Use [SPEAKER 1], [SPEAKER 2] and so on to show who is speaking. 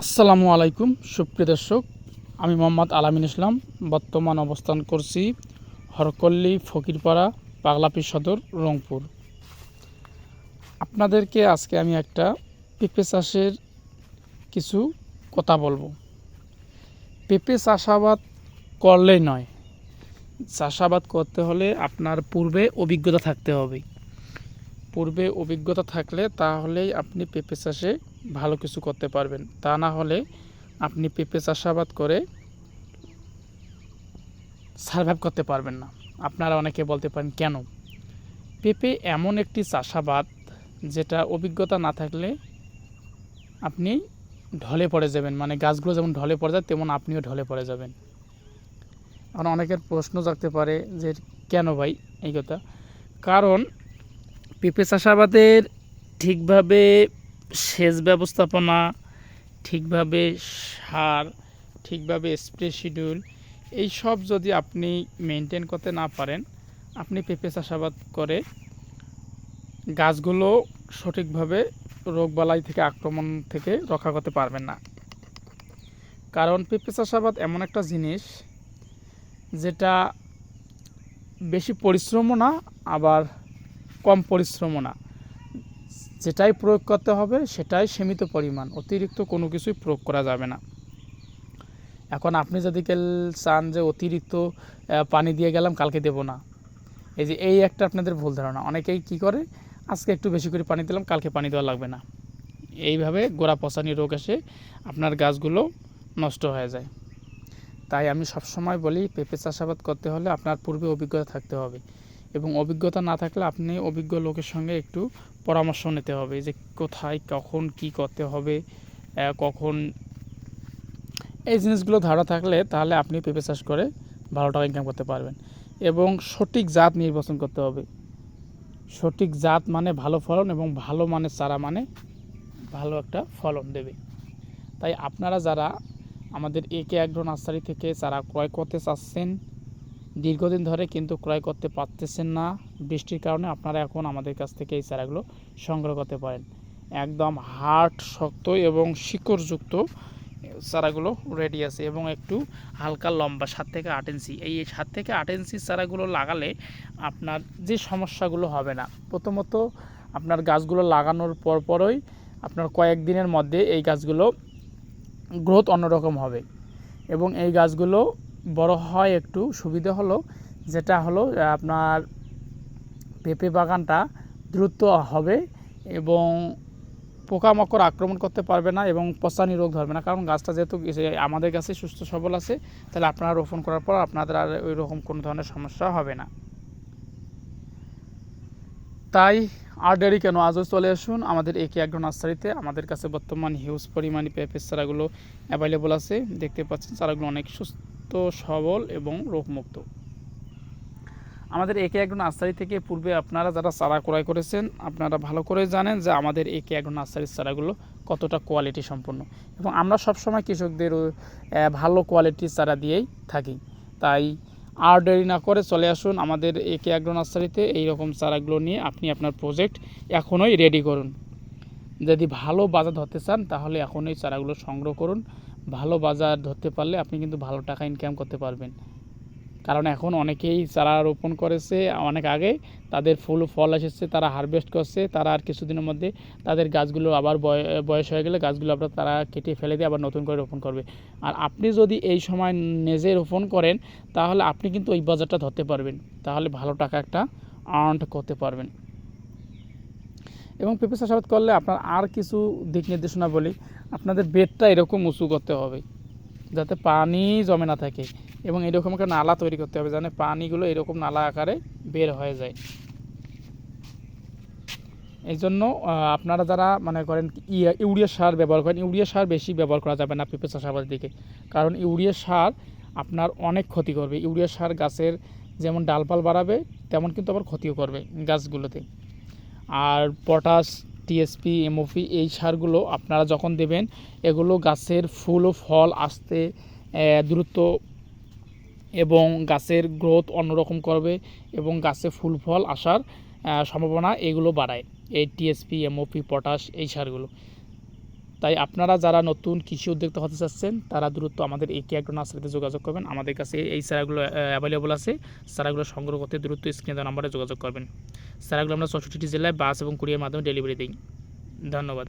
[SPEAKER 1] আসসালামু আলাইকুম সুপ্রিয় দর্শক, আমি মোহাম্মদ আলামিন ইসলাম। বর্তমান অবস্থান করছি হরকল্লি ফকিরপাড়া, পাগলাপি সদর, রংপুর। আপনাদেরকে আজকে আমি একটা পেঁপে চাষের কিছু কথা বলবো। পেঁপে চাষাবাদ করলেই নয়, চাষাবাদ করতে হলে আপনার পূর্বে অভিজ্ঞতা থাকতে হবে। পূর্বে অভিজ্ঞতা থাকলে তাহলেই আপনি পেঁপে চাষে ভালো কিছু করতে পারবেন। তা না হলে আপনি পেঁপে চাষাবাদ করে সার্ভাইভ করতে পারবেন না। আপনারা অনেকে বলতে পারেন কেন? পেঁপে এমন একটি চাষাবাদ যেটা অভিজ্ঞতা না থাকলে আপনি ঢলে পড়ে যাবেন, মানে গাছগুলো যেমন ঢলে পড়ে যায় তেমন আপনিও ঢলে পড়ে যাবেন। এখন অনেকের প্রশ্ন জাগতে পারে যে কেন ভাই এই কথা? কারণ পেঁপে চাষাবাদের ঠিকভাবে সেচ ব্যবস্থাপনা, ঠিকভাবে সার, ঠিকভাবে স্প্রে শিডিউল, এই সব যদি আপনি মেনটেন করতে না পারেন, আপনি পেঁপে চাষাবাদ করে গাছগুলো সঠিকভাবে রোগবালাই থেকে আক্রমণ থেকে রক্ষা করতে পারবেন না। কারণ পেঁপে চাষাবাদ এমন একটা জিনিস যেটা বেশি পরিশ্রমও না, আবার কম পরিশ্রমও না। যেটাই প্রয়োগ করতে হবে সেটাই সীমিত পরিমাণ, অতিরিক্ত কোনো কিছুই প্রয়োগ করা যাবে না। এখন আপনি যদি চান যে অতিরিক্ত পানি দিয়ে গেলাম কালকে দেব না, এই একটা আপনাদের ভুল ধারণা। অনেকেই কি করে, আজকে একটু বেশি করে পানি দিলাম, কালকে পানি দেওয়া লাগবে না। এইভাবে গোড়া পচানি রোগ এসে আপনার গাছগুলো নষ্ট হয়ে যায়। তাই আমি সবসময় বলি, পেঁপে চাষাবাদ করতে হলে আপনার পূর্বে অভিজ্ঞতা থাকতে হবে, এবং অভিজ্ঞতা না থাকলে আপনি অভিজ্ঞ লোকের সঙ্গে একটু পরামর্শ নিতে হবে যে কোথায় কখন কি করতে হবে, কখন এই জিনিসগুলো ধারণা থাকলে তাহলে আপনি পেঁপে চাষ করে ভালো টাকা ইনকাম করতে পারবেন। এবং সঠিক জাত নির্বাচন করতে হবে। সঠিক জাত মানে ভালো ফলন, এবং ভালো মানের চারা মানে ভালো একটা ফলন দেবে। তাই আপনারা যারা আমাদের একে অ্যাগ্রো নার্সারি থেকে চারা ক্রয় করতে চাচ্ছেন, দীর্ঘদিন ধরে কিন্তু ক্রয় করতে পারতেছেন না বৃষ্টির কারণে, আপনারা এখন আমাদের কাছ থেকে এই চারাগুলো সংগ্রহ করতে পারেন। একদম হার্ড, শক্ত এবং শিকড়যুক্ত চারাগুলো রেডি আছে, এবং একটু হালকা লম্বা 7 থেকে 8 ইঞ্চি। এই 7 থেকে 8 ইঞ্চি চারাগুলো লাগালে আপনার যে সমস্যাগুলো হবে না, প্রথমত আপনার গাছগুলো লাগানোর পরপরই আপনার কয়েকদিনের মধ্যে এই গাছগুলো গ্রোথ অন্যরকম হবে, এবং এই গাছগুলো বড় হয় একটু সুবিধা হলো, যেটা হলো আপনার পেঁপে বাগানটা দ্রুত হবে, এবং পোকামাকড় আক্রমণ করতে পারবে না, এবং পচানি রোগ ধরবে না। কারণ গাছটা যেহেতু আমাদের কাছে সুস্থ সবল আছে, তাহলে আপনারা রোপণ করার পর আপনাদের আর ওই রকম কোনো ধরনের সমস্যা হবে না। তাই আর দেরি কেন, আজও চলে আসুন আমাদের একে অ্যাগ্রো নার্সারিতে। আমাদের কাছে বর্তমান হিউজ পরিমাণে পেঁপের চারাগুলো অ্যাভেলেবল আছে। দেখতে পাচ্ছেন চারাগুলো অনেক সুস্থ সবল এবং রোগমুক্ত। আমাদের একে অ্যাগ্রো নার্সারি থেকে পূর্বে আপনারা যারা চারা ক্রয় করেছেন, আপনারা ভালো করে জানেন যে আমাদের একে অ্যাগ্রো নার্সারির চারাগুলো কতটা কোয়ালিটি সম্পন্ন, এবং আমরা সবসময় কৃষকদের ভালো কোয়ালিটির চারা দিয়েই থাকি। তাই আর দেরি না করে চলে আসুন আমাদের একে অ্যাগ্রো নার্সারিতে। এইরকম চারাগুলো নিয়ে আপনি আপনার প্রজেক্ট এখনই রেডি করুন। যদি ভালো বাজার ধরতে চান তাহলে এখনই চারাগুলো সংগ্রহ করুন। ভালো বাজার ধরতে পারলে আপনি কিন্তু ভালো টাকা ইনকাম করতে পারবেন। কারণ এখন অনেকেই চারা রোপণ করেছে অনেক আগে, তাদের ফুল ফল এসেছে, তারা হারভেস্ট করছে, তারা আর কিছুদিনের মধ্যে তাদের গাছগুলো আবার বয়স হয়ে গেলে গাছগুলো আবার তারা কেটে ফেলে দিয়ে আবার নতুন করে রোপণ করবে। আর আপনি যদি এই সময় নিজে রোপণ করেন তাহলে আপনি কিন্তু ওই বাজারটা ধরতে পারবেন, তাহলে ভালো টাকা একটা আর্ন করতে পারবেন। এবং পেঁপে চাষাবাদ করলে আপনার আর কিছু দিক নির্দেশনা বলি। আপনাদের বেডটা এরকম উঁচু করতে হবে যাতে পানি জমে না থাকে, এবং এরকম একটা নালা তৈরি করতে হবে যেন পানিগুলো এরকম নালা আকারে বের হয়ে যায়। এই জন্য আপনারা যারা মনে করেন ইউরিয়া সার ব্যবহার করেন, ইউরিয়া সার বেশি ব্যবহার করা যাবে না পেঁপে চাষাবাদের দিকে, কারণ ইউরিয়া সার আপনার অনেক ক্ষতি করবে। ইউরিয়া সার গাছের যেমন ডালপাল বাড়াবে, তেমন কিন্তু আবার ক্ষতিও করবে গাছগুলোতে। আর পটাশ, টিএসপি, এমওপি এই সারগুলো আপনারা যখন দেবেন, এগুলো গাছের ফুল ও ফল আসতে দ্রুত এবং গাছের গ্রোথ অন্যরকম করবে, এবং গাছে ফুল ফল আসার সম্ভাবনা এগুলো বাড়ায়, এই টিএসপি, এমওপি, পটাশ এই সারগুলো। তাই আপনারা যারা নতুন কৃষি উদ্যোক্তা হতে চাচ্ছেন তারা দ্রুত আমাদের এই কে অ্যাগ্রো নার্সারিতে যোগাযোগ করবেন। আমাদের কাছে এই চারাগুলো অ্যাভেলেবল আছে। চারাগুলো সংগ্রহ করতে দ্রুত স্ক্রিনে দেওয়া নাম্বারে যোগাযোগ করবেন। চারাগুলো আমরা 64টি জেলায় বাস এবং কুরিয়ার মাধ্যমে ডেলিভারি দিই। ধন্যবাদ।